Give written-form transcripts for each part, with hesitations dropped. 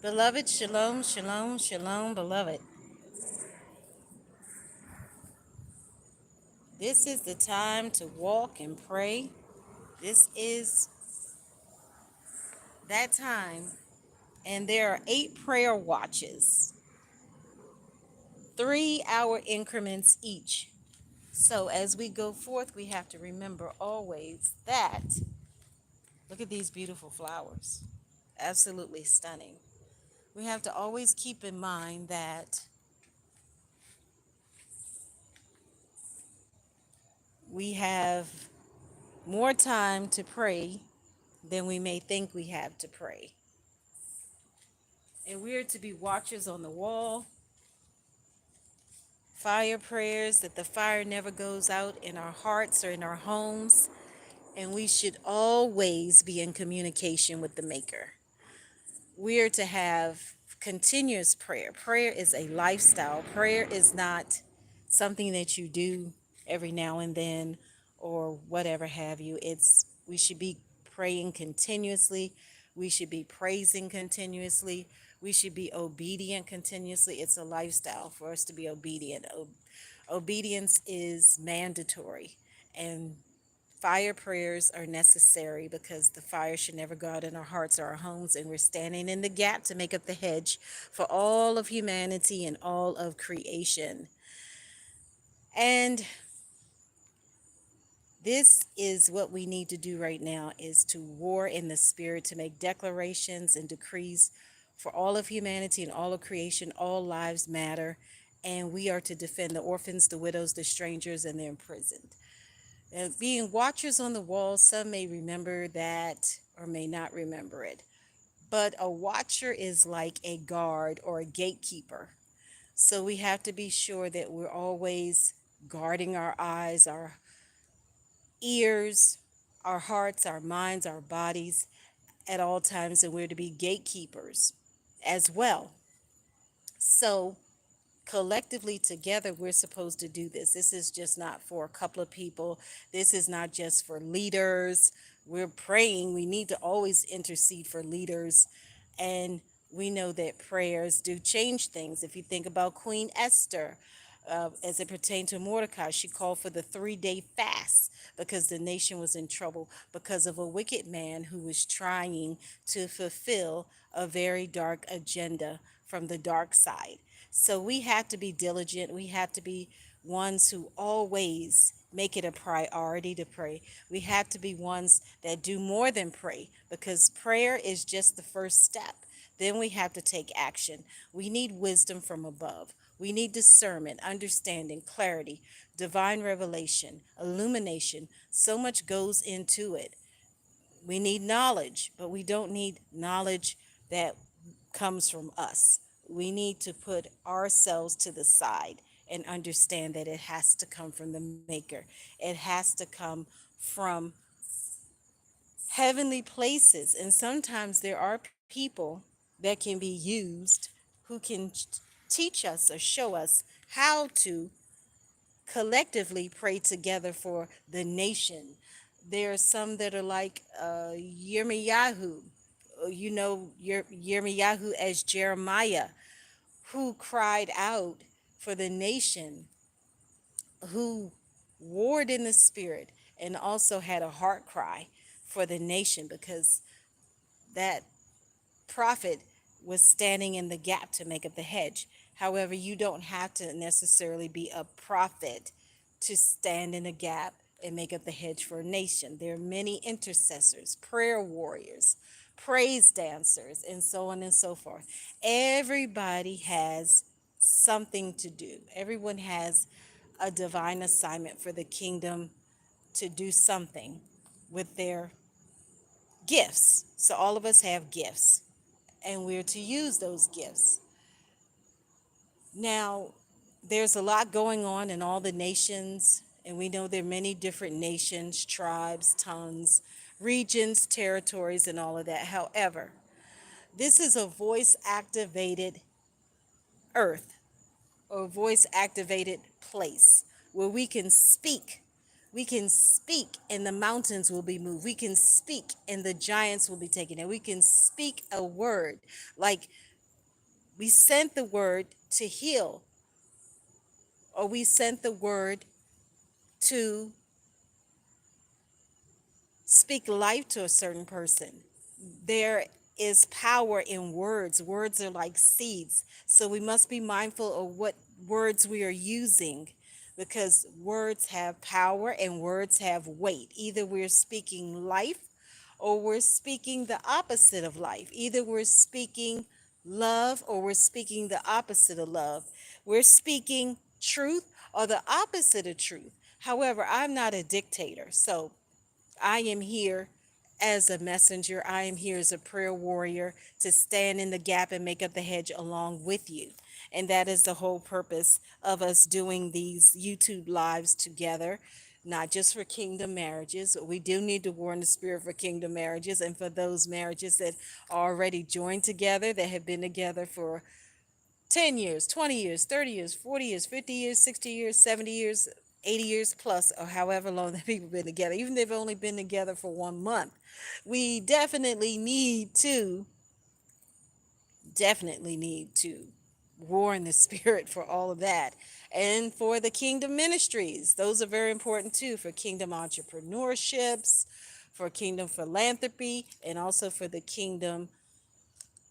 Beloved, shalom, shalom, shalom, beloved. This is the time to walk and pray. This is that time. And there are 8 prayer watches, 3-hour increments each. So as we go forth, we have to remember always that, look at these beautiful flowers, absolutely stunning. We have to always keep in mind that we have more time to pray than we may think we have to pray. And we are to be watchers on the wall, fire prayers, that the fire never goes out in our hearts or in our homes. And we should always be in communication with the Maker. We are to have continuous prayer. Prayer is a lifestyle. Prayer is not something that you do every now and then or whatever have you. We should be praying continuously. We should be praising continuously. We should be obedient continuously. It's a lifestyle for us to be obedient. Obedience is mandatory, and fire prayers are necessary because the fire should never go out in our hearts or our homes, and we're standing in the gap to make up the hedge for all of humanity and all of creation. And this is what we need to do right now, is to war in the spirit, to make declarations and decrees for all of humanity and all of creation. All lives matter, and we are to defend the orphans, the widows, the strangers, and the imprisoned. Being watchers on the wall, some may remember that or may not remember it. But a watcher is like a guard or a gatekeeper. So we have to be sure that we're always guarding our eyes, our ears, our hearts, our minds, our bodies at all times. And we're to be gatekeepers as well. So collectively together, we're supposed to do this. This is just not for a couple of people. This is not just for leaders. We're praying. We need to always intercede for leaders. And we know that prayers do change things. If you think about Queen Esther, as it pertained to Mordecai, she called for the 3-day fast because the nation was in trouble because of a wicked man who was trying to fulfill a very dark agenda from the dark side. So we have to be diligent. We have to be ones who always make it a priority to pray. We have to be ones that do more than pray, because prayer is just the first step. Then we have to take action. We need wisdom from above. We need discernment, understanding, clarity, divine revelation, illumination. So much goes into it. We need knowledge, but we don't need knowledge that comes from us. We need to put ourselves to the side and understand that it has to come from the Maker. It has to come from heavenly places. And sometimes there are people that can be used who can teach us or show us how to collectively pray together for the nation. There are some that are like Yirmiyahu, Yirmiyahu as Jeremiah, who cried out for the nation, who warred in the spirit and also had a heart cry for the nation, because that prophet was standing in the gap to make up the hedge. However, you don't have to necessarily be a prophet to stand in the gap and make up the hedge for a nation. There are many intercessors, prayer warriors, praise dancers, and so on and so forth. Everybody has something to do. Everyone has a divine assignment for the kingdom to do something with their gifts. So all of us have gifts, and we're to use those gifts. Now, there's a lot going on in all the nations, and we know there are many different nations, tribes, tongues, regions, territories, and all of that. However, this is a voice activated earth, or voice activated place where we can speak. We can speak and the mountains will be moved. We can speak and the giants will be taken. And we can speak a word like We sent the word to heal, or we sent the word to speak life to a certain person. There is power in words. Words are like seeds. So we must be mindful of what words we are using, because words have power and words have weight. Either we're speaking life or we're speaking the opposite of life. Either we're speaking love or we're speaking the opposite of love. We're speaking truth or the opposite of truth. However, I'm not a dictator. So I am here as a messenger. I am here as a prayer warrior to stand in the gap and make up the hedge along with you. And that is the whole purpose of us doing these YouTube lives together, not just for kingdom marriages. We do need to war in the spirit for kingdom marriages and for those marriages that are already joined together, that have been together for 10 years, 20 years, 30 years, 40 years, 50 years, 60 years, 70 years, 80 years plus, or however long that people have been together, even if they've only been together for 1 month. We definitely need to war in the spirit for all of that. And for the kingdom ministries, those are very important too, for kingdom entrepreneurships, for kingdom philanthropy, and also for the kingdom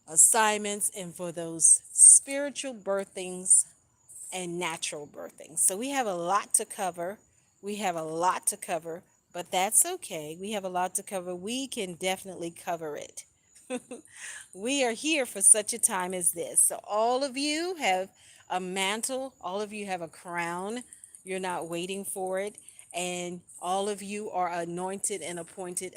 assignments, and for those spiritual birthings and natural birthing. So we have a lot to cover. We have a lot to cover, but that's okay. We have a lot to cover. We can definitely cover it. We are here for such a time as this. So all of you have a mantle, all of you have a crown. You're not waiting for it. And all of you are anointed and appointed,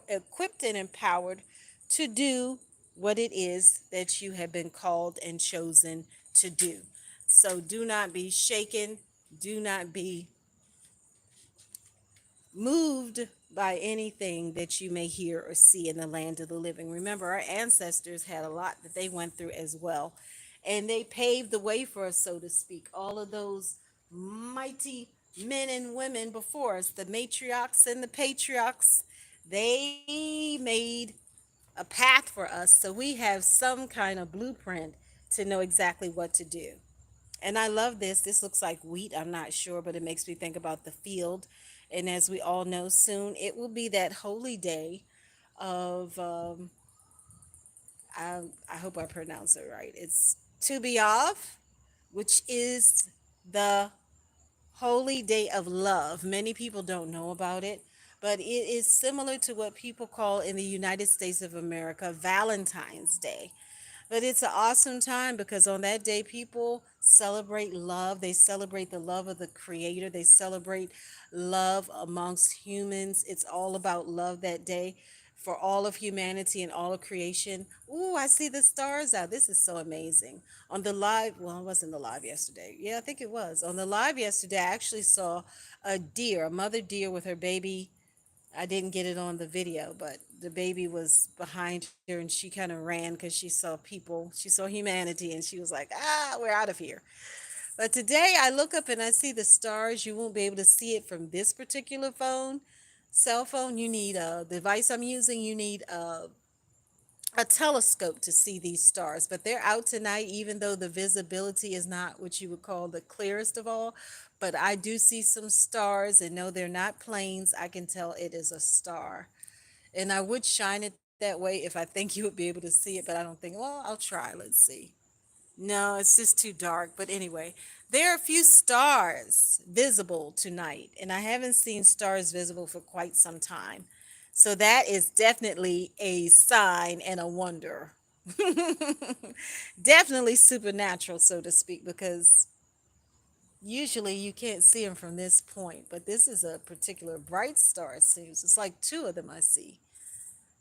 equipped and empowered to do what it is that you have been called and chosen to do. So do not be shaken. Do not be moved by anything that you may hear or see in the land of the living. Remember, our ancestors had a lot that they went through as well. And they paved the way for us, so to speak. All of those mighty men and women before us, the matriarchs and the patriarchs, they made a path for us. So we have some kind of blueprint to know exactly what to do. And I love this. This looks like wheat. I'm not sure, but it makes me think about the field. And as we all know, soon it will be that holy day of, I hope I pronounce it right. It's to be off, which is the holy day of love. Many people don't know about it, but it is similar to what people call in the United States of America Valentine's Day. But it's an awesome time because on that day, people celebrate love. They celebrate the love of the Creator. They celebrate love amongst humans. It's all about love that day for all of humanity and all of creation. Ooh, I see the stars out. This is so amazing. On the live, well, it wasn't the live yesterday. Yeah, I think it was. On the live yesterday, I actually saw a deer, a mother deer with her baby. I didn't get it on the video, but the baby was behind her and she kind of ran because she saw people, she saw humanity, and she was like, we're out of here. But today I look up and I see the stars. You won't be able to see it from this particular cell phone. You need a device I'm using, you need a telescope to see these stars, but they're out tonight, even though the visibility is not what you would call the clearest of all. But I do see some stars, and no, they're not planes. I can tell it is a star. And I would shine it that way if I think you would be able to see it, but I don't think, well, I'll try. Let's see. No, it's just too dark. But anyway, there are a few stars visible tonight, and I haven't seen stars visible for quite some time. So that is definitely a sign and a wonder. Definitely supernatural, so to speak, because usually you can't see them from this point. But this is a particular bright star, it seems. It's like two of them I see.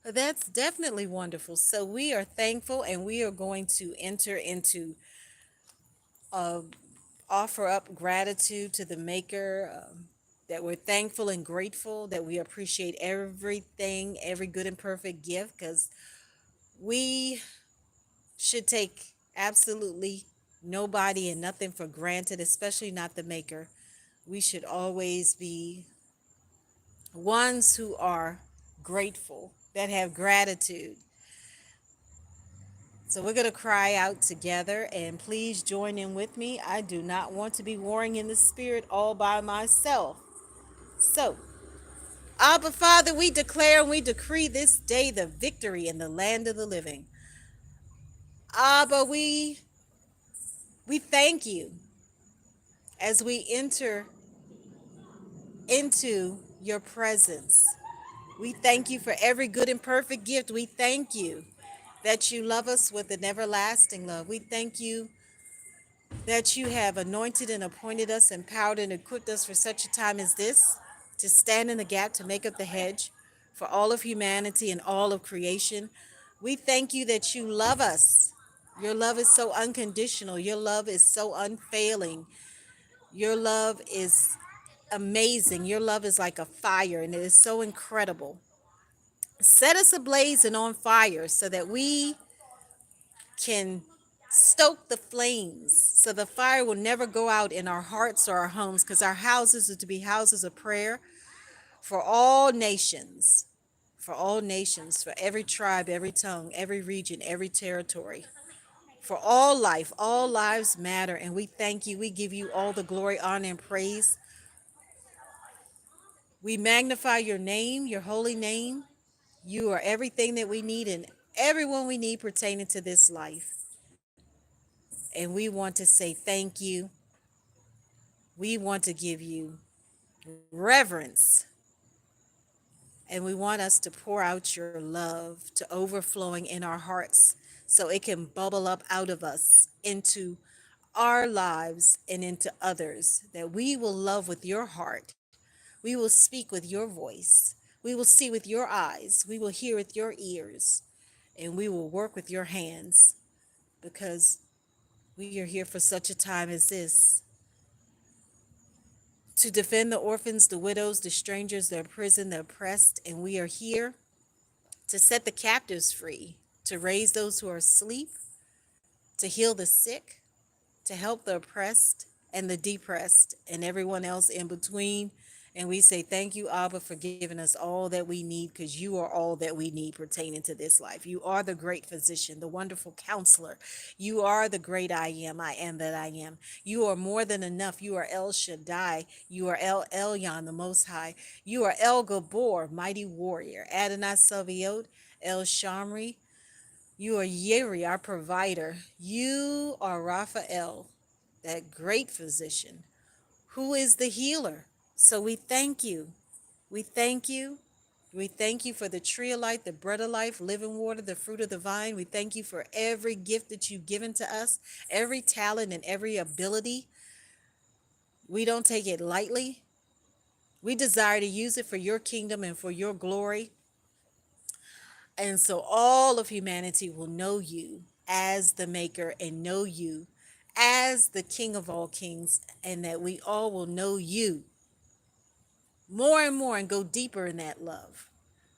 That's definitely wonderful. So we are thankful, and we are going to enter into uh, offer up gratitude to the Maker, that we're thankful and grateful, that we appreciate everything, every good and perfect gift, because we should take absolutely nobody and nothing for granted, especially not the Maker. We should always be ones who are grateful, that have gratitude. So we're going to cry out together, and please join in with me. I do not want to be warring in the spirit all by myself. So, Abba Father, we declare and we decree this day the victory in the land of the living. Abba, we thank you as we enter into your presence. We thank you for every good and perfect gift. We thank you that you love us with an everlasting love. We thank you that you have anointed and appointed us, empowered and equipped us for such a time as this, to stand in the gap, to make up the hedge for all of humanity and all of creation. We thank you that you love us. Your love is so unconditional. Your love is so unfailing. Your love is amazing. Your love is like a fire, and it is so incredible. Set us ablaze and on fire so that we can stoke the flames so the fire will never go out in our hearts or our homes, because our houses are to be houses of prayer for all nations, for every tribe, every tongue, every region, every territory, for all life. All lives matter, and we thank you. We give you all the glory, honor, and praise. We magnify your name, your holy name. You are everything that we need and everyone we need pertaining to this life. And we want to say thank you. We want to give you reverence. And we want us to pour out your love to overflowing in our hearts so it can bubble up out of us into our lives and into others, that we will love with your heart. We will speak with your voice. We will see with your eyes. We will hear with your ears. And we will work with your hands, because we are here for such a time as this, to defend the orphans, the widows, the strangers, the imprisoned, the oppressed. And we are here to set the captives free, to raise those who are asleep, to heal the sick, to help the oppressed and the depressed and everyone else in between. And we say thank you, Abba, for giving us all that we need, because you are all that we need pertaining to this life. You are the great physician, the wonderful counselor. You are the great I am that I am. You are more than enough. You are El Shaddai. You are El Elyon, the Most High. You are El Gabor, mighty warrior. Adonai Saviot, El Shamri. You are Yeri, our provider. You are Raphael, that great physician, who is the healer. So we thank you. We thank you. We thank you for the tree of life, the bread of life, living water, the fruit of the vine. We thank you for every gift that you've given to us, every talent and every ability. We don't take it lightly. We desire to use it for your kingdom and for your glory. And so all of humanity will know you as the maker and know you as the King of all kings, and that we all will know you more and more and go deeper in that love.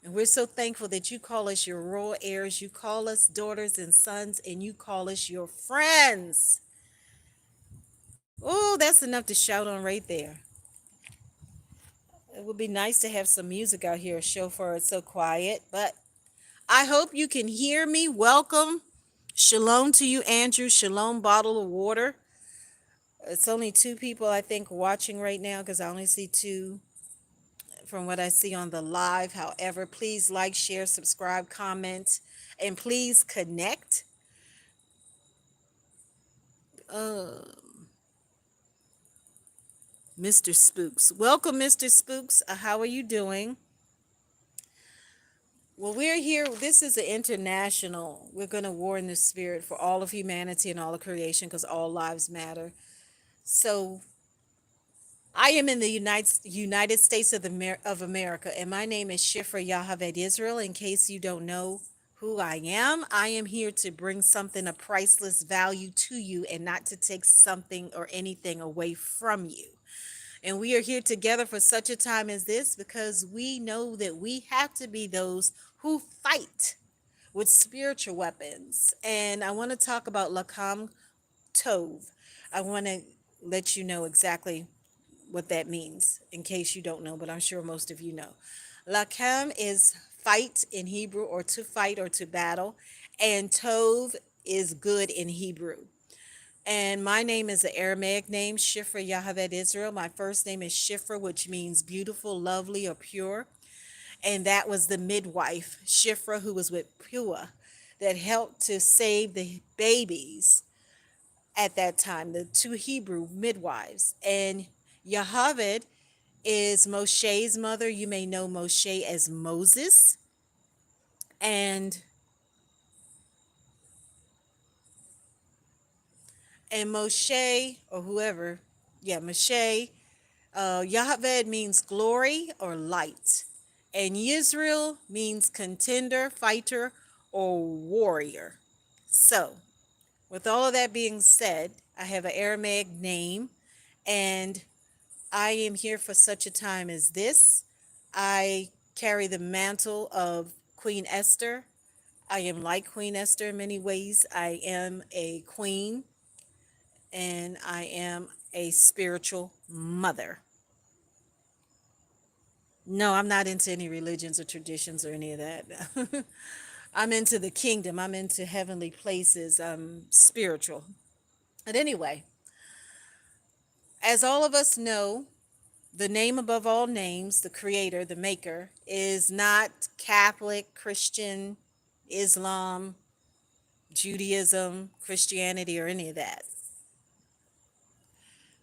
And we're so thankful that you call us your royal heirs, you call us daughters and sons, and you call us your friends. Oh, that's enough to shout on right there. It would be nice to have some music out here. Chauffeur, it's so quiet, but I hope you can hear me. Welcome. Shalom to you, Andrew. Shalom, bottle of water. It's only two people, I think, watching right now, because I only see two from what I see on the live. However, please like, share, subscribe, comment, and please connect. Uh, Mr. Spooks. Welcome, Mr. Spooks. How are you doing? Well, we're here. This is an international. We're going to war in the spirit for all of humanity and all of creation, because all lives matter. So I am in the United States of America, and my name is Shifra Yahaved Israel. In case you don't know who I am here to bring something of priceless value to you, and not to take something or anything away from you. And we are here together for such a time as this, because we know that we have to be those who fight with spiritual weapons. And I want to talk about Lacham Tov. I want to let you know exactly what that means, in case you don't know, but I'm sure most of you know. Lacham is fight in Hebrew, or to fight or to battle, and Tov is good in Hebrew. And my name is an Aramaic name, Shifra Yahaved Israel. My first name is Shifra, which means beautiful, lovely, or pure. And that was the midwife, Shifra, who was with Pua, that helped to save the babies at that time, the two Hebrew midwives. And Yahaved is Moshe's mother. You may know Moshe as Moses. And Moshe, or whoever, yeah, Moshe, Yahweh means glory or light. And Yisrael means contender, fighter, or warrior. So, with all of that being said, I have an Aramaic name, and I am here for such a time as this. I carry the mantle of Queen Esther. I am like Queen Esther in many ways. I am a queen, and I am a spiritual mother. No, I'm not into any religions or traditions or any of that. I'm into the kingdom. I'm into heavenly places. I'm spiritual. But anyway, as all of us know, the name above all names, the creator, the maker, is not Catholic, Christian, Islam, Judaism, Christianity, or any of that.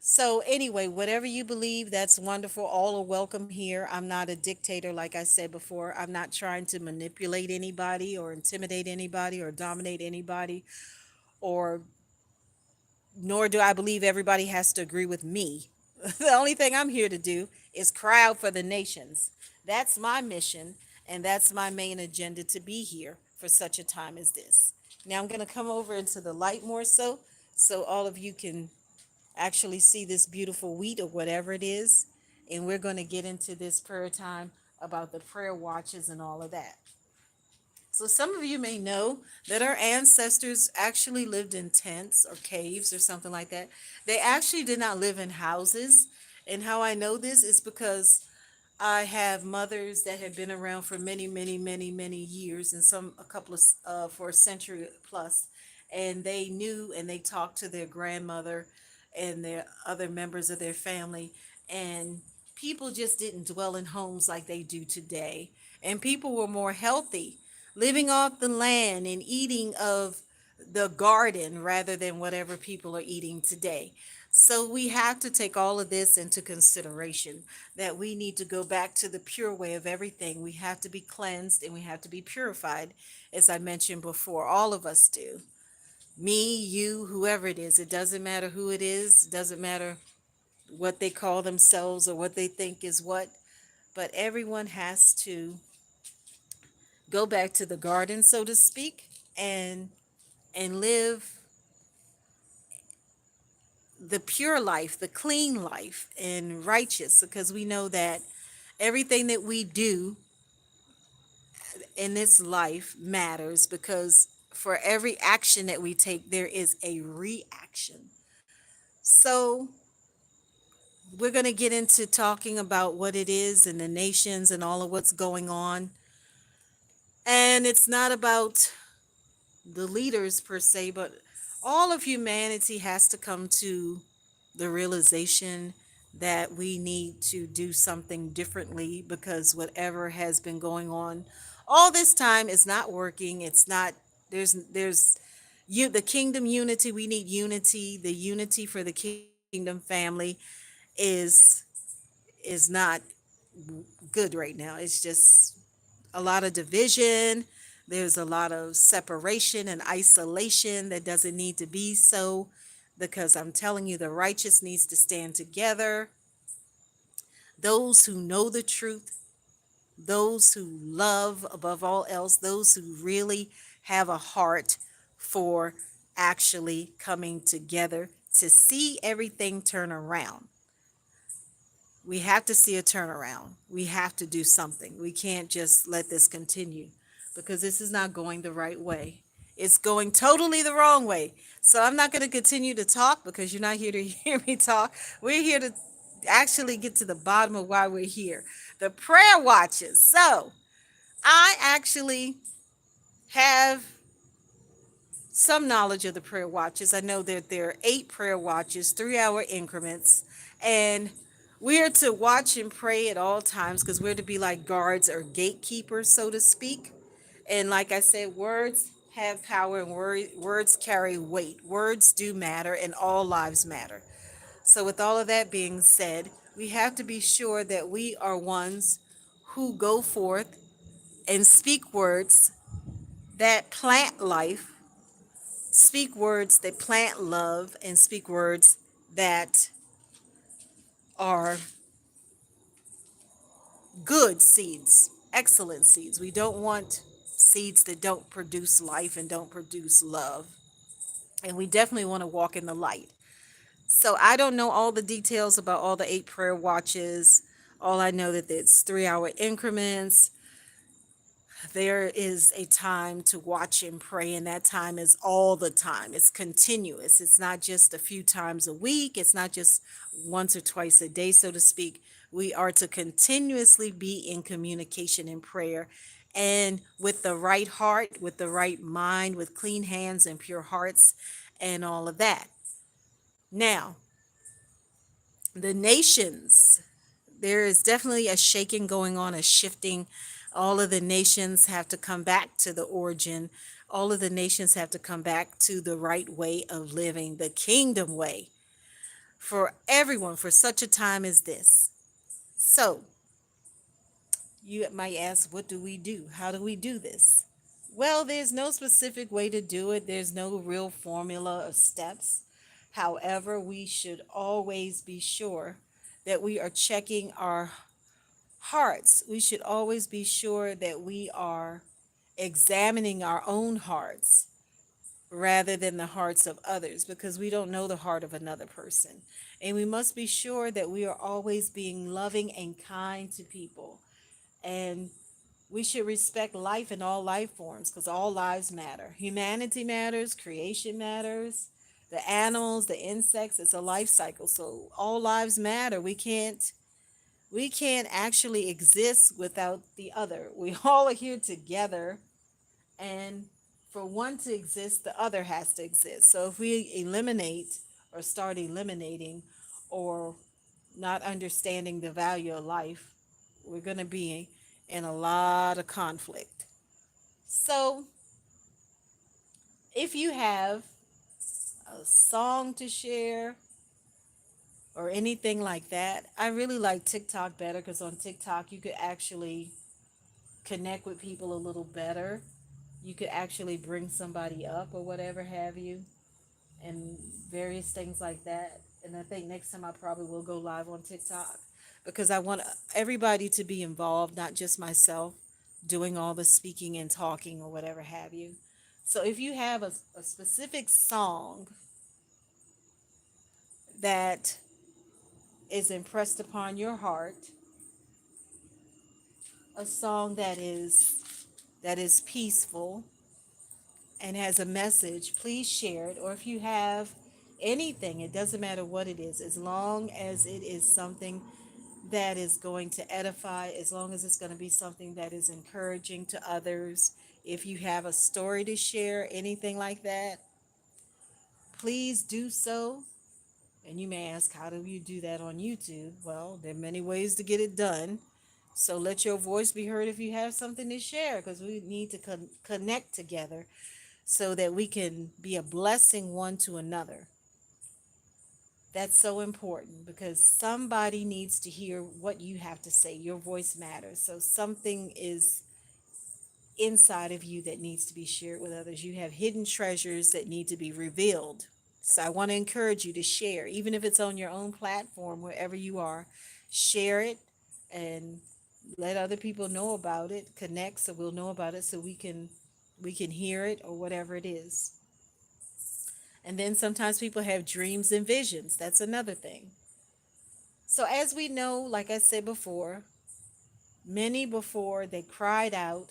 So, anyway, whatever you believe, that's wonderful. All are welcome here. I'm not a dictator, like I said before. I'm not trying to manipulate anybody or intimidate anybody or dominate anybody, or nor do I believe everybody has to agree with me. The only thing I'm here to do is cry out for the nations. That's my mission, and that's my main agenda, to be here for such a time as this. Now I'm going to come over into the light more so all of you can actually see this beautiful wheat or whatever it is. And we're going to get into this prayer time about the prayer watches and all of that. So some of you may know that our ancestors actually lived in tents or caves or something like that. They actually did not live in houses. And how I know this is because I have mothers that have been around for many, many, many, many years, and some a couple of for a century plus, and they knew and they talked to their grandmother and their other members of their family, and people just didn't dwell in homes like they do today, and people were more healthy, living off the land and eating of the garden rather than whatever people are eating today. So we have to take all of this into consideration, that we need to go back to the pure way of everything. We have to be cleansed and we have to be purified, as I mentioned before. All of us do. Me, you, whoever it is. It doesn't matter who it is. It doesn't matter what they call themselves or what they think is what. But everyone has to go back to the garden, so to speak, and live the pure life, the clean life, and righteous, because we know that everything that we do in this life matters, because for every action that we take, there is a reaction. So we're going to get into talking about what it is and the nations and all of what's going on. And it's not about the leaders per se, but all of humanity has to come to the realization that we need to do something differently, because whatever has been going on all this time is not working. It's not, there's you, the kingdom unity. We need unity. The unity for the kingdom family is not good right now. It's just a lot of division. There's a lot of separation and isolation that doesn't need to be so, because I'm telling you, the righteous needs to stand together. Those who know the truth, those who love above all else, those who really have a heart for actually coming together to see everything turn around. We have to see a turnaround. We have to do something. We can't just let this continue, because this is not going the right way. It's going totally the wrong way. So I'm not going to continue to talk, because you're not here to hear me talk. We're here to actually get to the bottom of why we're here. The prayer watches. So I actually have some knowledge of the prayer watches. I know that there are 8 prayer watches, 3-hour increments, and we are to watch and pray at all times because we're to be like guards or gatekeepers, so to speak. And like I said, words have power and words carry weight. Words do matter, and all lives matter. So, with all of that being said, we have to be sure that we are ones who go forth and speak words that plant life, speak words that plant love, and speak words that are good seeds, excellent seeds. We don't want seeds that don't produce life and don't produce love. And we definitely want to walk in the light. So I don't know all the details about all the 8 prayer watches. All I know that it's 3-hour increments. There is a time to watch and pray, and that time is all the time. It's continuous. It's not just a few times a week. It's not just once or twice a day, so to speak. We are to continuously be in communication and prayer, and with the right heart, with the right mind, with clean hands and pure hearts, and all of that. Now, the nations, there is definitely a shaking going on, a shifting. All of the nations have to come back to the origin. All of the nations have to come back to the right way of living, the kingdom way, for everyone, for such a time as this. So, you might ask, what do we do? How do we do this? Well, there's no specific way to do it, there's no real formula of steps. However, we should always be sure that we are checking our hearts. We should always be sure that we are examining our own hearts rather than the hearts of others, because we don't know the heart of another person. And we must be sure that we are always being loving and kind to people. And we should respect life in all life forms because all lives matter. Humanity matters, creation matters, the animals, the insects, it's a life cycle. So all lives matter. We can't actually exist without the other. We all are here together, and for one to exist, the other has to exist. So if we eliminate or start eliminating or not understanding the value of life, we're going to be in a lot of conflict. So if you have a song to share or anything like that, I really like TikTok better because on TikTok you could actually connect with people a little better. You could actually bring somebody up or whatever have you, and various things like that. And I think next time I probably will go live on TikTok because I want everybody to be involved, not just myself doing all the speaking and talking or whatever have you. So if you have a specific song that is impressed upon your heart, a song that is peaceful and has a message, please share it. Or if you have anything, it doesn't matter what it is, as long as it is something that is going to edify, as long as it's going to be something that is encouraging to others. If you have a story to share, anything like that, please do so. And you may ask, how do you do that on YouTube? Well, there are many ways to get it done. So let your voice be heard if you have something to share, because we need to connect together so that we can be a blessing one to another. That's so important because somebody needs to hear what you have to say. Your voice matters. So something is inside of you that needs to be shared with others. You have hidden treasures that need to be revealed. So I want to encourage you to share, even if it's on your own platform, wherever you are, share it and let other people know about it. Connect so we'll know about it so we can hear it or whatever it is. And then sometimes people have dreams and visions. That's another thing. So as we know, like I said before, many before they cried out.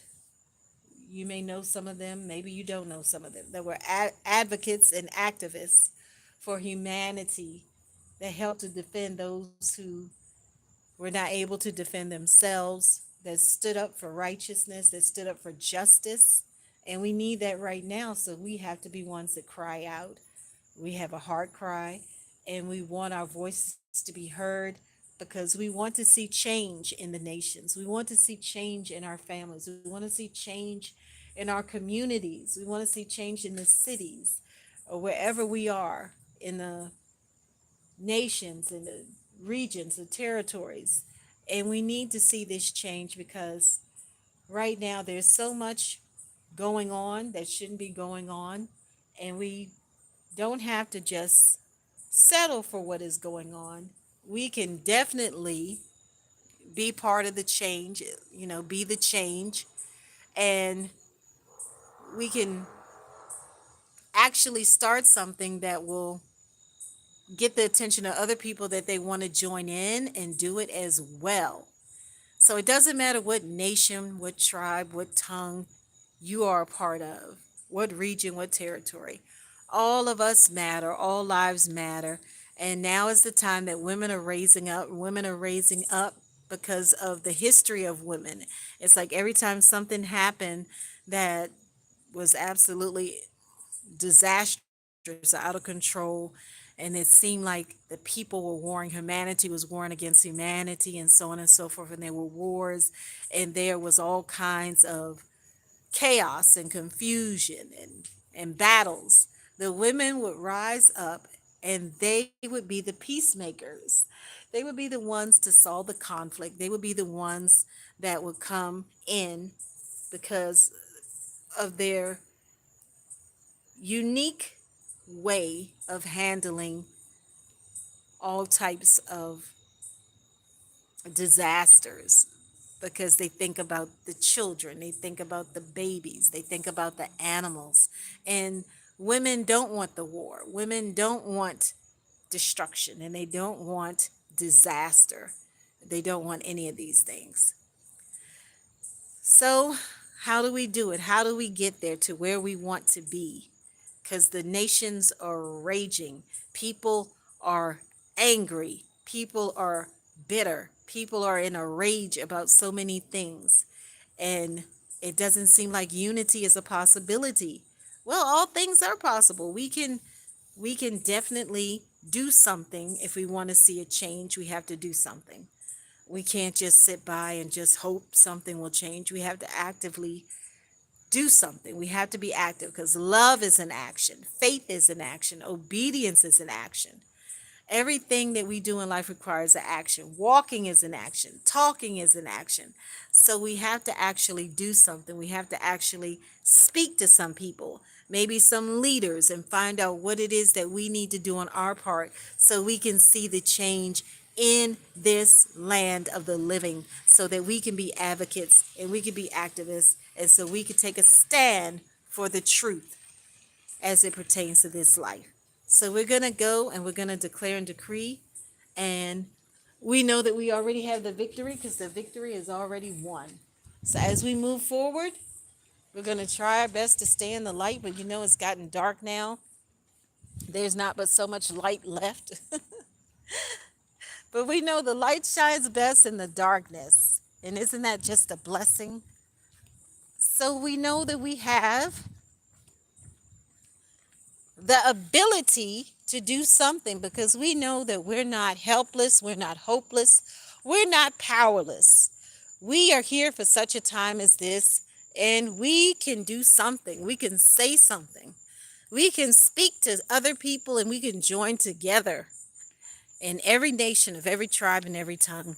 You may know some of them, maybe you don't know some of them. There were advocates and activists for humanity that helped to defend those who were not able to defend themselves, that stood up for righteousness, that stood up for justice, And we need that right now. So we have to be ones that cry out. We have a heart cry, and we want our voices to be heard because we want to see change in the nations. We want to see change in our families. We want to see change in our communities. We want to see change in the cities or wherever we are in the nations, in the regions, the territories. And we need to see this change because right now there's so much going on that shouldn't be going on. And we don't have to just settle for what is going on. We can definitely be part of the change, be the change, and we can actually start something that will get the attention of other people that they want to join in and do it as well. So it doesn't matter what nation, what tribe, what tongue you are a part of, what region, what territory. All of us matter, all lives matter. And now is the time that women are raising up. Women are raising up because of the history of women. It's like every time something happened that was absolutely disastrous, out of control, and it seemed like the people were warring, humanity was warring against humanity, and so on and so forth, and there were wars, and there was all kinds of chaos and confusion and battles. The women would rise up and they would be the peacemakers. They would be the ones to solve the conflict. They would be the ones that would come in because of their unique way of handling all types of disasters because they think about the children, they think about the babies, they think about the animals. And women don't want the war. Women don't want destruction and they don't want disaster. They don't want any of these things. So, how do we do it? How do we get there to where we want to be? Because the nations are raging. People are angry. People are bitter. People are in a rage about so many things. And it doesn't seem like unity is a possibility. Well, all things are possible. We can definitely do something. If we want to see a change, we have to do something. We can't just sit by and just hope something will change. We have to actively do something. We have to be active because love is an action, faith is an action, obedience is an action. Everything that we do in life requires an action. Walking is an action. Talking is an action. So we have to actually do something. We have to actually speak to some people, maybe some leaders, and find out what it is that we need to do on our part so we can see the change in this land of the living so that we can be advocates and we can be activists and so we can take a stand for the truth as it pertains to this life. So we're going to go and we're going to declare and decree. And we know that we already have the victory because the victory is already won. So as we move forward, we're going to try our best to stay in the light. But it's gotten dark now. There's not but so much light left. But we know the light shines best in the darkness. And isn't that just a blessing? So we know that we have the ability to do something because we know that we're not helpless, we're not hopeless, we're not powerless. We are here for such a time as this, and we can do something. We can say something. We can speak to other people, and we can join together in every nation of every tribe and every tongue.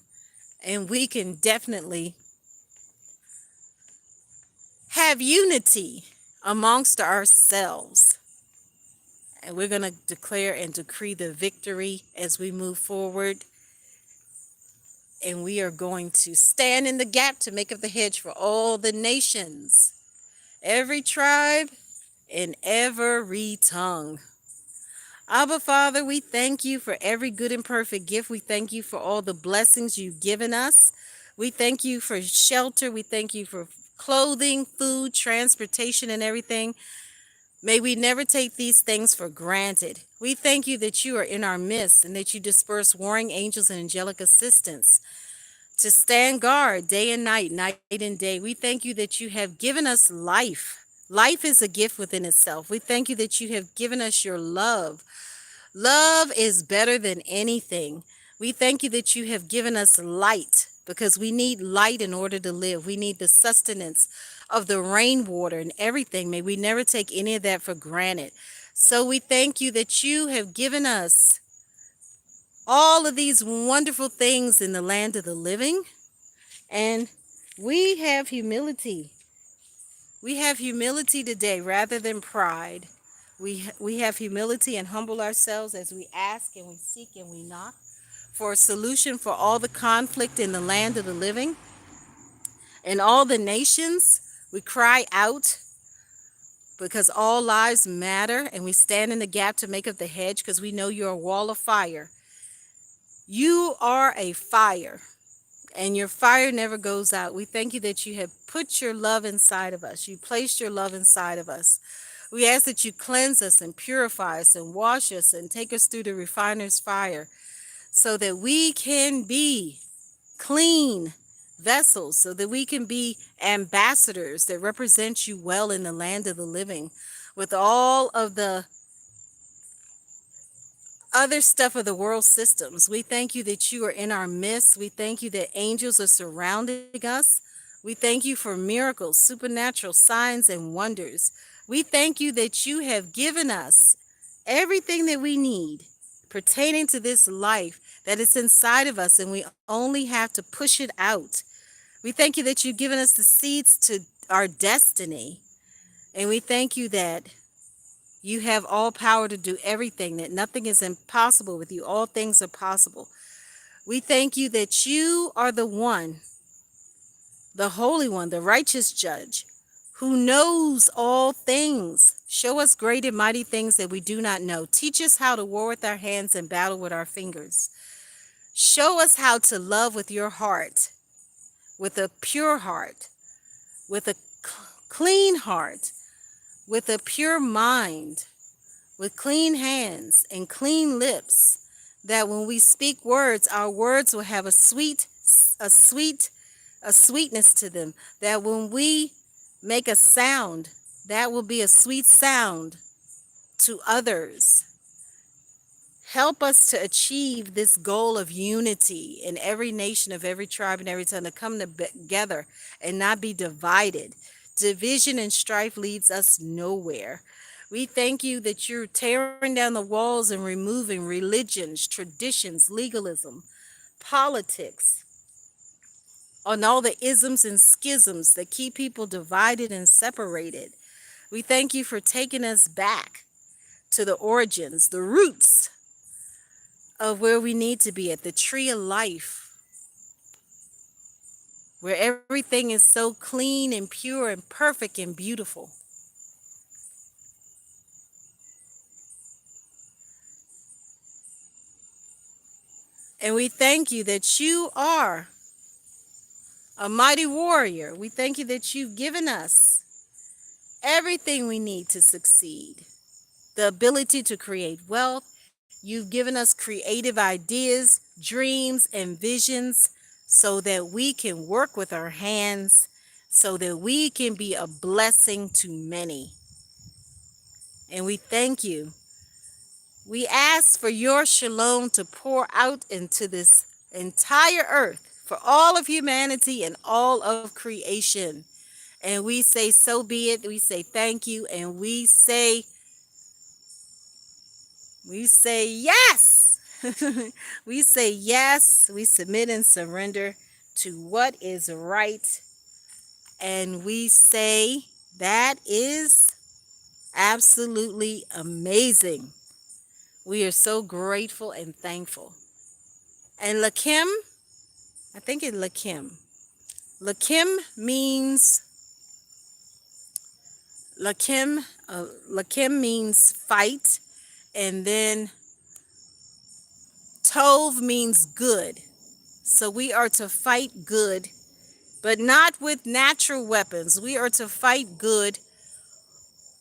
And we can definitely have unity amongst ourselves. And we're going to declare and decree the victory as we move forward. And we are going to stand in the gap to make up the hedge for all the nations, every tribe, and every tongue. Abba, Father, we thank you for every good and perfect gift. We thank you for all the blessings you've given us. We thank you for shelter. We thank you for clothing, food, transportation, and everything. May we never take these things for granted. We thank you that you are in our midst and that you disperse warring angels and angelic assistance to stand guard day and night, night and day. We thank you that you have given us life. Life is a gift within itself. We thank you that you have given us your love. Love is better than anything. We thank you that you have given us light because we need light in order to live. We need the sustenance of the rainwater and everything. May we never take any of that for granted. So we thank you that you have given us all of these wonderful things in the land of the living. And we have humility. We have humility today rather than pride. We have humility and humble ourselves as we ask and we seek and we knock for a solution for all the conflict in the land of the living and all the nations. We cry out because all lives matter, and we stand in the gap to make up the hedge because we know you're a wall of fire. You are a fire, and your fire never goes out. We thank you that you have put your love inside of us. You placed your love inside of us. We ask that you cleanse us and purify us and wash us and take us through the refiner's fire so that we can be clean vessels, so that we can be ambassadors that represent you well in the land of the living with all of the other stuff of the world systems. We thank you that you are in our midst. We thank you that angels are surrounding us. We thank you for miracles, supernatural signs, and wonders. We thank you that you have given us everything that we need pertaining to this life, that it's inside of us and we only have to push it out. We thank you that you've given us the seeds to our destiny. And we thank you that you have all power to do everything, that nothing is impossible with you. All things are possible. We thank you that you are the one, the Holy One, the righteous judge, who knows all things. Show us great and mighty things that we do not know. Teach us how to war with our hands and battle with our fingers. Show us how to love with your heart, with a pure heart, with a clean heart, with a pure mind, with clean hands and clean lips, that when we speak words, our words will have a sweetness to them, that when we make a sound, that will be a sweet sound to others. Help us to achieve this goal of unity in every nation, of every tribe, and every tongue, to come together and not be divided. Division and strife leads us nowhere. We thank you that you're tearing down the walls and removing religions, traditions, legalism, politics, and all the isms and schisms that keep people divided and separated. We thank you for taking us back to the origins, the roots of where we need to be, at the tree of life, where everything is so clean and pure and perfect and beautiful. And we thank you that you are a mighty warrior. We thank you that you've given us everything we need to succeed. The ability to create wealth. You've given us creative ideas, dreams, and visions so that we can work with our hands, so that we can be a blessing to many. And we thank you. We ask for your shalom to pour out into this entire earth for all of humanity and all of creation. And we say, so be it. We say thank you. And we say yes. We say yes. We submit and surrender to what is right. And we say that is absolutely amazing. We are so grateful and thankful. And Lachim, I think it's Lachim. Lachim means fight, and then Tov means good. So we are to fight good, but not with natural weapons. We are to fight good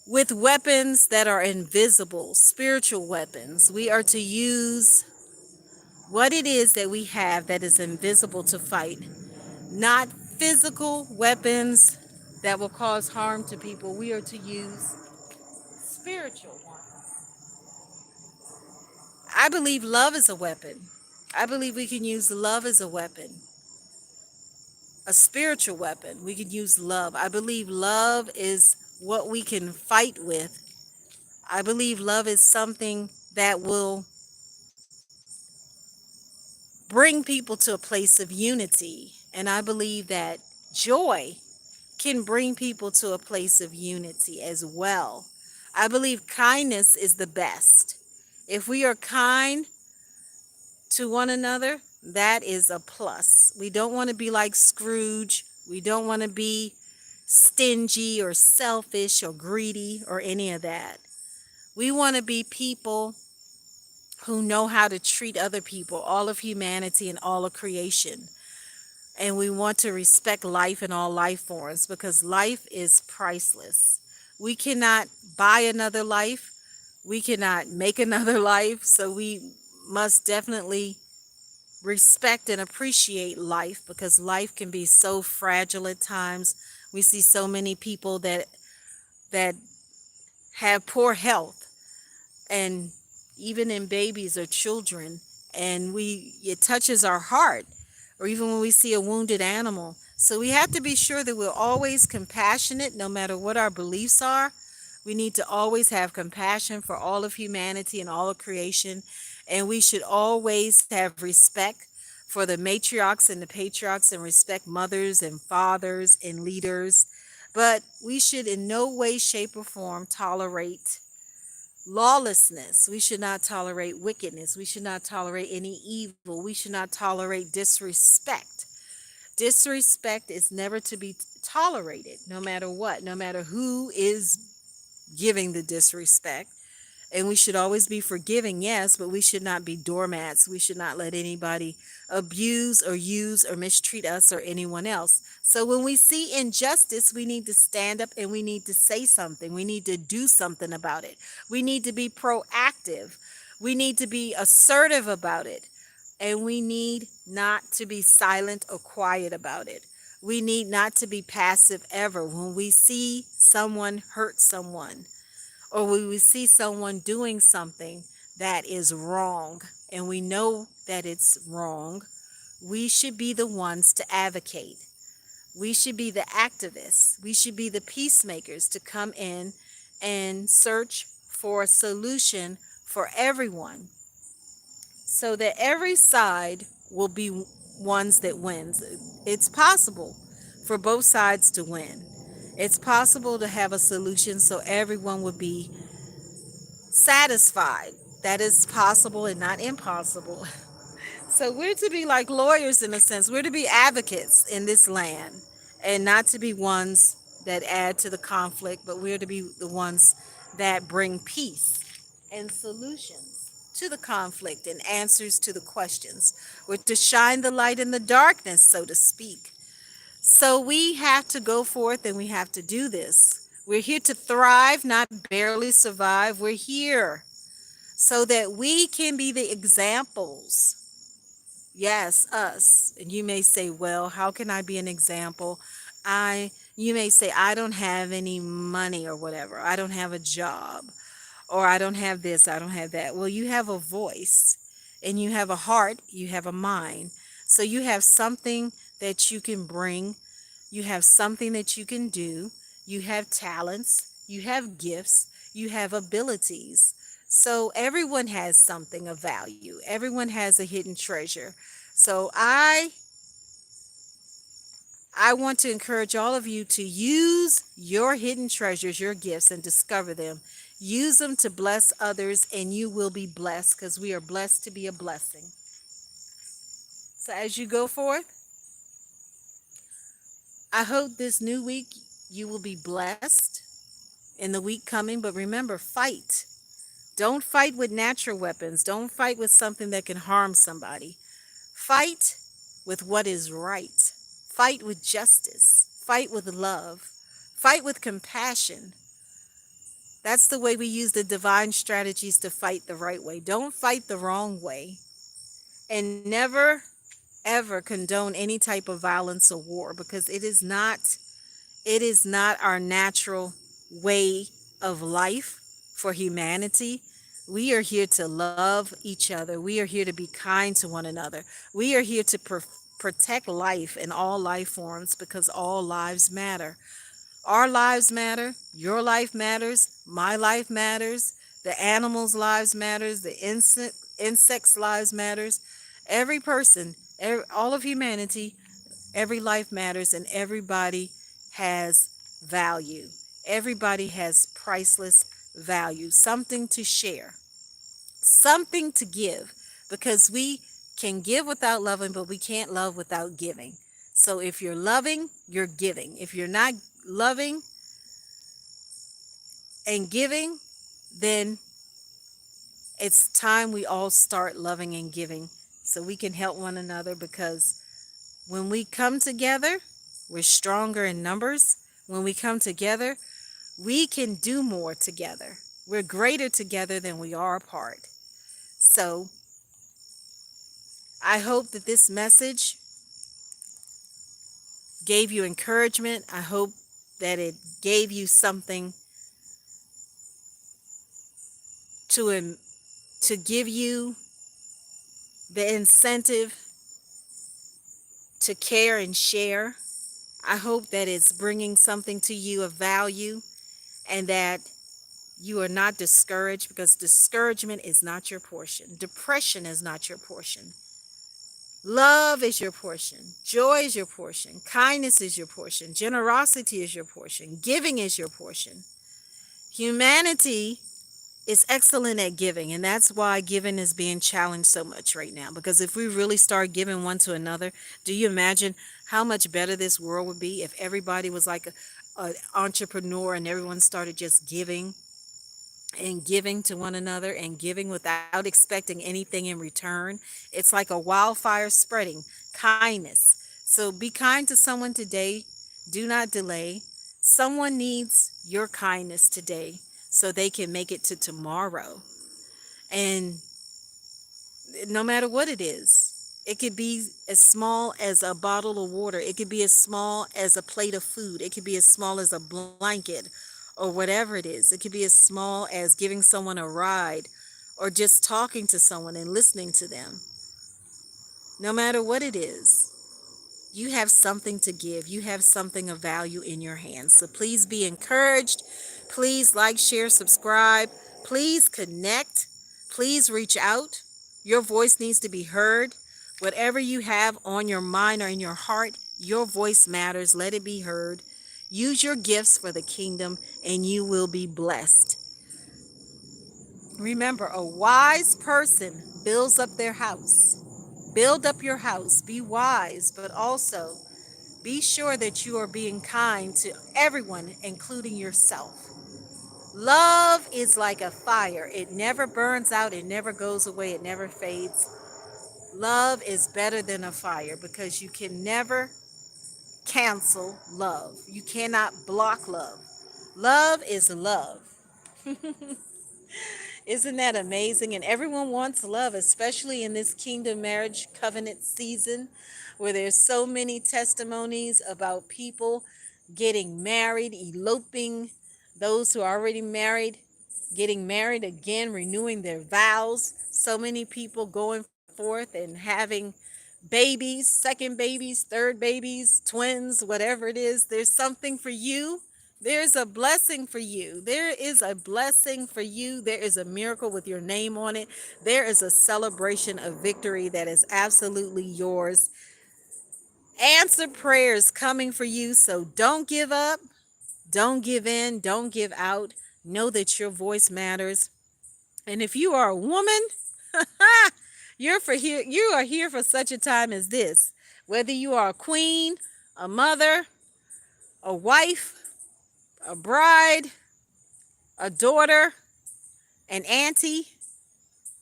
with weapons that are invisible, spiritual weapons. We are to use what it is that we have that is invisible to fight, not physical weapons that will cause harm to people, we are to use spiritual ones. I believe love is a weapon. I believe we can use love as a weapon, a spiritual weapon. We can use love. I believe love is what we can fight with. I believe love is something that will bring people to a place of unity. And I believe that joy can bring people to a place of unity as well. I believe kindness is the best. If we are kind to one another, that is a plus. We don't want to be like Scrooge. We don't want to be stingy or selfish or greedy or any of that. We want to be people who know how to treat other people, all of humanity and all of creation. And we want to respect life and all life forms because life is priceless. We cannot buy another life. We cannot make another life. So we must definitely respect and appreciate life because life can be so fragile at times. We see so many people that have poor health, and even in babies or children, and we it touches our heart, or even when we see a wounded animal. So we have to be sure that we're always compassionate no matter what our beliefs are. We need to always have compassion for all of humanity and all of creation, and we should always have respect for the matriarchs and the patriarchs, and respect mothers and fathers and leaders. But we should in no way, shape, or form tolerate lawlessness. We should not tolerate wickedness. We should not tolerate any evil. We should not tolerate disrespect. Disrespect is never to be tolerated, no matter what, no matter who is giving the disrespect. And we should always be forgiving, yes, but we should not be doormats. We should not let anybody abuse or use or mistreat us or anyone else. So when we see injustice, we need to stand up and we need to say something. We need to do something about it. We need to be proactive. We need to be assertive about it. And we need not to be silent or quiet about it. We need not to be passive ever. When we see someone hurt someone, or we see someone doing something that is wrong, and we know that it's wrong, we should be the ones to advocate. We should be the activists. We should be the peacemakers to come in and search for a solution for everyone so that every side will be ones that wins. It's possible for both sides to win. It's possible to have a solution so everyone would be satisfied. That is possible and not impossible. So we're to be like lawyers in a sense. We're to be advocates in this land and not to be ones that add to the conflict, but we're to be the ones that bring peace and solutions to the conflict and answers to the questions. We're to shine the light in the darkness, so to speak. So we have to go forth and we have to do this. We're here to thrive, not barely survive. We're here so that we can be the examples. Yes, us. And you may say, well, how can I be an example? You may say, I don't have any money or whatever. I don't have a job, or I don't have this, I don't have that. Well, you have a voice and you have a heart, you have a mind. So you have something that you can bring. You have something that you can do. You have talents, you have gifts, you have abilities. So everyone has something of value. Everyone has a hidden treasure. So I want to encourage all of you to use your hidden treasures, your gifts, and discover them. Use them to bless others, and you will be blessed because we are blessed to be a blessing. So as you go forth, I hope this new week you will be blessed in the week coming. But remember, fight. Don't fight with natural weapons. Don't fight with something that can harm somebody. Fight with what is right. Fight with justice. Fight with love. Fight with compassion. That's the way we use the divine strategies to fight the right way. Don't fight the wrong way. And never, ever condone any type of violence or war because it is not It is not our natural way of life for humanity. We are here to love each other. We are here to be kind to one another. We are here to protect life in all life forms because all lives matter. Our lives matter. Your life matters. My life matters. The animals' lives matters. The insects' lives matters. Every person, all of humanity, every life matters, and everybody has value. Everybody has priceless value, something to share, something to give, because we can give without loving, but we can't love without giving. So if you're loving, you're giving. If you're not loving and giving, then it's time we all start loving and giving so we can help one another, because when we come together, we're stronger in numbers. When we come together, we can do more together. We're greater together than we are apart. So I hope that this message gave you encouragement. I hope that it gave you something to to give you the incentive to care and share. I hope that it's bringing something to you of value, and that you are not discouraged, because discouragement is not your portion. Depression is not your portion. Love is your portion. Joy is your portion. Kindness is your portion. Generosity is your portion. Giving is your portion. Humanity is excellent at giving, and that's why giving is being challenged so much right now. Because if we really start giving one to another, do you imagine how much better this world would be if everybody was like a entrepreneur and everyone started just giving and giving to one another and giving without expecting anything in return? It's like a wildfire spreading. Kindness. So be kind to someone today. Do not delay. Someone needs your kindness today so they can make it to tomorrow. And no matter what it is, it could be as small as a bottle of water. It could be as small as a plate of food. It could be as small as a blanket or whatever it is. It could be as small as giving someone a ride or just talking to someone and listening to them. No matter what it is, you have something to give. You have something of value in your hands. So please be encouraged. Please like, share, subscribe. Please connect. Please reach out. Your voice needs to be heard. Whatever you have on your mind or in your heart, your voice matters. Let it be heard. Use your gifts for the kingdom and you will be blessed. Remember, a wise person builds up their house. Build up your house. Be wise, but also be sure that you are being kind to everyone, including yourself. Love is like a fire. It never burns out. It never goes away. It never fades. Love is better than a fire because you can never cancel love. You cannot block love. Love is love. Isn't that amazing? And everyone wants love, especially in this kingdom marriage covenant season where there's so many testimonies about people getting married, eloping, those who are already married, getting married again, renewing their vows. So many people going forth and having babies, second babies, third babies, twins, whatever it is. There's something for you. There's a blessing for you. There is a blessing for you. There is a miracle with your name on it. There is a celebration of victory that is absolutely yours. Answer prayers coming for you. So don't give up. Don't give in. Don't give out. Know that your voice matters. And if you are a woman, you are here for such a time as this. Whether you are a queen, a mother, a wife, a bride, a daughter, an auntie,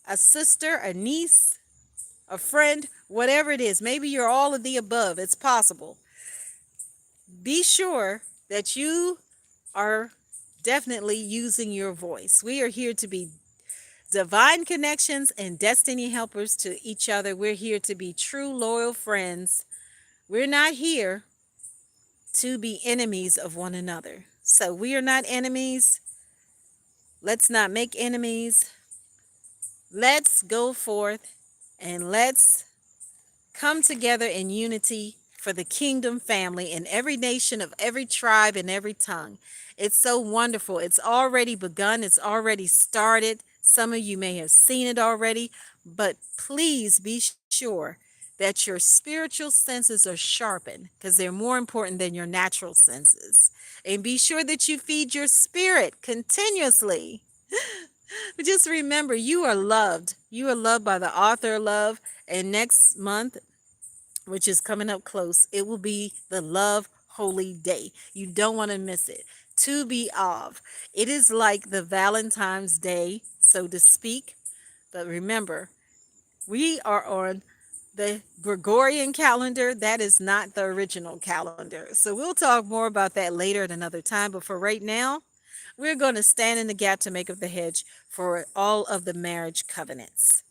a sister, a niece, a friend, whatever it is. Maybe you're all of the above. It's possible. Be sure that you are definitely using your voice. We are here to be divine connections and destiny helpers to each other. We're here to be true, loyal friends. We're not here to be enemies of one another. So we are not enemies. Let's not make enemies. Let's go forth and let's come together in unity for the kingdom family in every nation of every tribe and every tongue. It's so wonderful. It's already begun, it's already started. Some of you may have seen it already, but please be sure that your spiritual senses are sharpened because they're more important than your natural senses. And be sure that you feed your spirit continuously. Just remember, you are loved. You are loved by the author of love. And next month, which is coming up close, it will be the Love Holy Day. You don't want to miss it. To be of. It is like the Valentine's Day, so to speak. But remember, we are on the Gregorian calendar. That is not the original calendar. So we'll talk more about that later at another time. But for right now, we're going to stand in the gap to make up the hedge for all of the marriage covenants.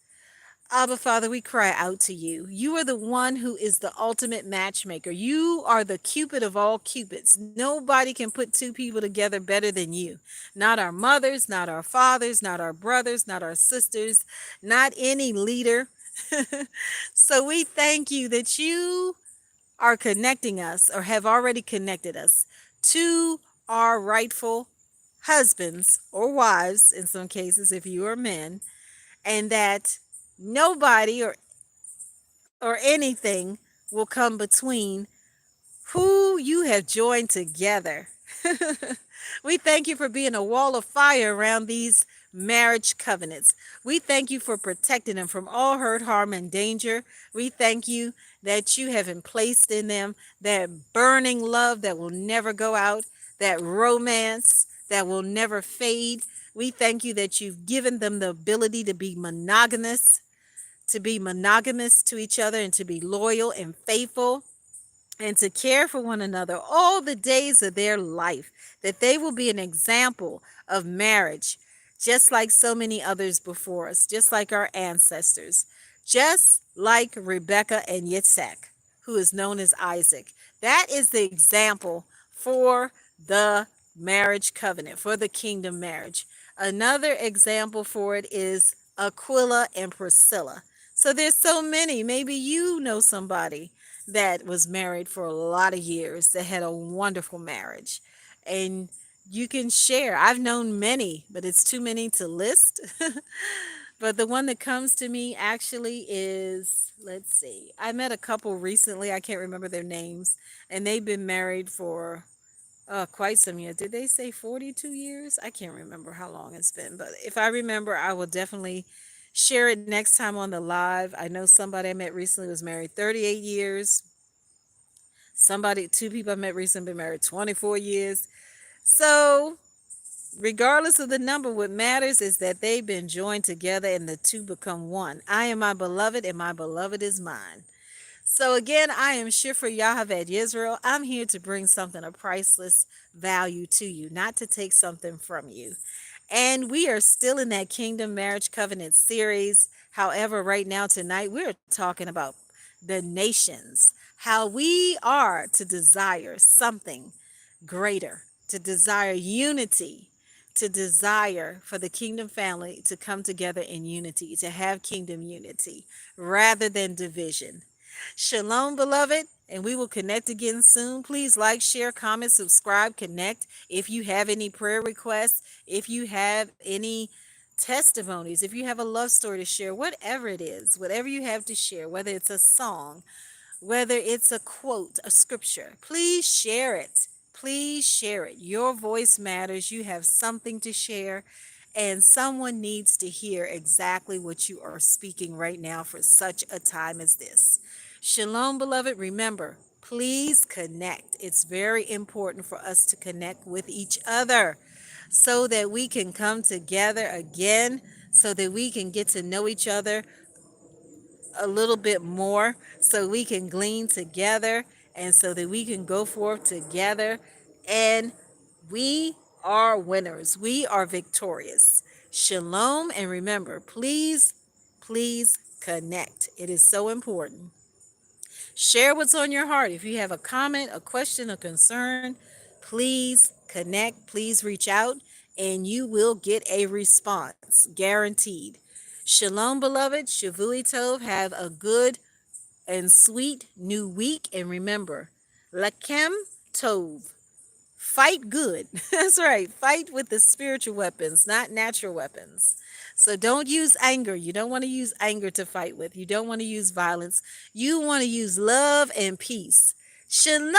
Abba, Father, we cry out to you. You are the one who is the ultimate matchmaker. You are the Cupid of all Cupids. Nobody can put two people together better than you. Not our mothers, not our fathers, not our brothers, not our sisters, not any leader. So we thank you that you are connecting us or have already connected us to our rightful husbands or wives, in some cases, if you are men, and that nobody or anything will come between who you have joined together. We thank you for being a wall of fire around these marriage covenants. We thank you for protecting them from all hurt, harm, and danger. We thank you that you have placed in them that burning love that will never go out, that romance that will never fade. We thank you that you've given them the ability to be monogamous to each other and to be loyal and faithful and to care for one another all the days of their life, that they will be an example of marriage, just like so many others before us, just like our ancestors, just like Rebecca and Yitzhak, who is known as Isaac. That is the example for the marriage covenant, for the kingdom marriage. Another example for it is Aquila and Priscilla. So there's so many. Maybe you know somebody that was married for a lot of years that had a wonderful marriage. And you can share. I've known many, but it's too many to list. But the one that comes to me actually is, let's see, I met a couple recently. I can't remember their names. And they've been married for quite some years. Did they say 42 years? I can't remember how long it's been. But if I remember, I will definitely share it next time on the live. I know somebody I met recently was married 38 years. Two people I met recently been married 24 years. So, regardless of the number, what matters is that they've been joined together and the two become one. I am my beloved, and my beloved is mine. So again, I am Shifra Yahaved Yisrael. I'm here to bring something of priceless value to you, not to take something from you. And we are still in that Kingdom Marriage Covenant series. However, right now, tonight, we're talking about the nations, how we are to desire something greater, to desire unity, to desire for the kingdom family to come together in unity, to have kingdom unity rather than division. Shalom, beloved, and we will connect again soon. Please like, share, comment, subscribe, connect. If you have any prayer requests, if you have any testimonies, if you have a love story to share, whatever it is, whatever you have to share, whether it's a song, whether it's a quote, a scripture, please share it. Please share it. Your voice matters. You have something to share, and someone needs to hear exactly what you are speaking right now for such a time as this. Shalom, beloved. Remember, please connect. It's very important for us to connect with each other so that we can come together again, so that we can get to know each other a little bit more, so we can glean together and so that we can go forth together. And we are winners. We are victorious. Shalom. And remember, please, please connect. It is so important. Share what's on your heart. If you have a comment, a question, a concern, please connect, please reach out, and you will get a response, guaranteed. Shalom, beloved. Shavui Tov. Have a good and sweet new week. And remember, Lacham Tov. Fight good. That's right. Fight with the spiritual weapons, not natural weapons. So don't use anger. You don't want to use anger to fight with. You don't want to use violence. You want to use love and peace. Shalom.